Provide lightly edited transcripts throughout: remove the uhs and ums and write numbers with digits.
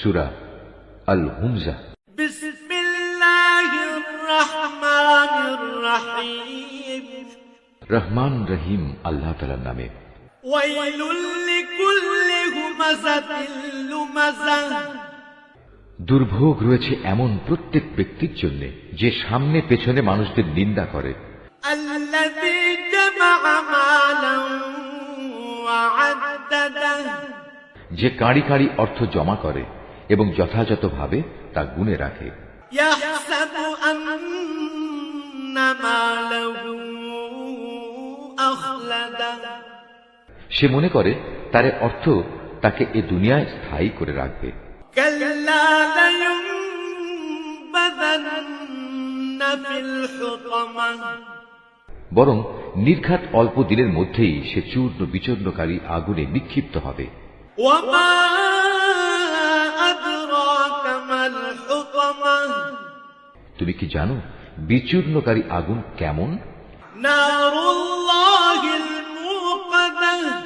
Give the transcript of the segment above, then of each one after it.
সূরা আল হুমজা। বিসমিল্লাহির রহমানির রহিম। রহমান রহিম আল্লাহ তাআলার নামে। ওয়াইলুল লিকুল্লি হুমাযাতিল লুমাযাহ। দুর্ভোগ রয়েছে এমন প্রত্যেক ব্যক্তির জন্য যে সামনে পেছনে মানুষদের নিন্দা করে। আল্লাযী জামাআ মালান ওয়া আদ্দাদাহ। যে কাঁড়ি কাঁড়ি অর্থ জমা করে এবং যথাযথভাবে তা গুণে রাখে। ইয়াহসাবু আন্না মালাহু আখলাদাহ। সে মনে করে তার অর্থ তাকে এ দুনিয়ায় স্থায়ী করে রাখবে। কাল্লা লায়ুনবাযান্না ফিল হুতামাহ। বরং নির্ঘাত অল্প দিনের মধ্যেই সে চূর্ণ বিচূর্ণকারী আগুনে নিক্ষিপ্ত হবে। ওয়ামা আদরাকা মাল হুতামাহ। তুমি কি জানো বিচূর্ণকারী আগুন কেমন? নারুল্লাহিল মুকাদ্দাহ।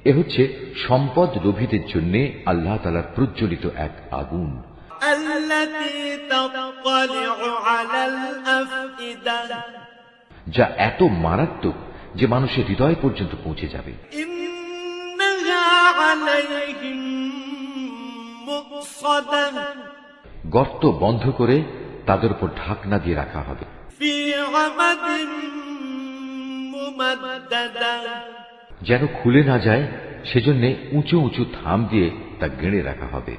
এ হচ্ছে সম্পদ লোভীদের জন্য আল্লাহ তাআলার প্রজ্বলিত এক আগুন। আল্লাতী তাত্তালিউ আলাল আফইদাহ। যা এত মারাত্মক যে মানুষের হৃদয় পর্যন্ত পৌঁছে যাবে। ইন্নাহা আলাইহিম মুকসাদাহ। গর্ত বন্ধ করে তাদের উপর ঢাকনা দিয়ে রাখা হবে। ফি আমাদিন মুমাদ্দাদাহ। যেন খুলে না যায় সেজন্য উঁচু উঁচু থাম দিয়ে তা গেড়ে রাখা হবে।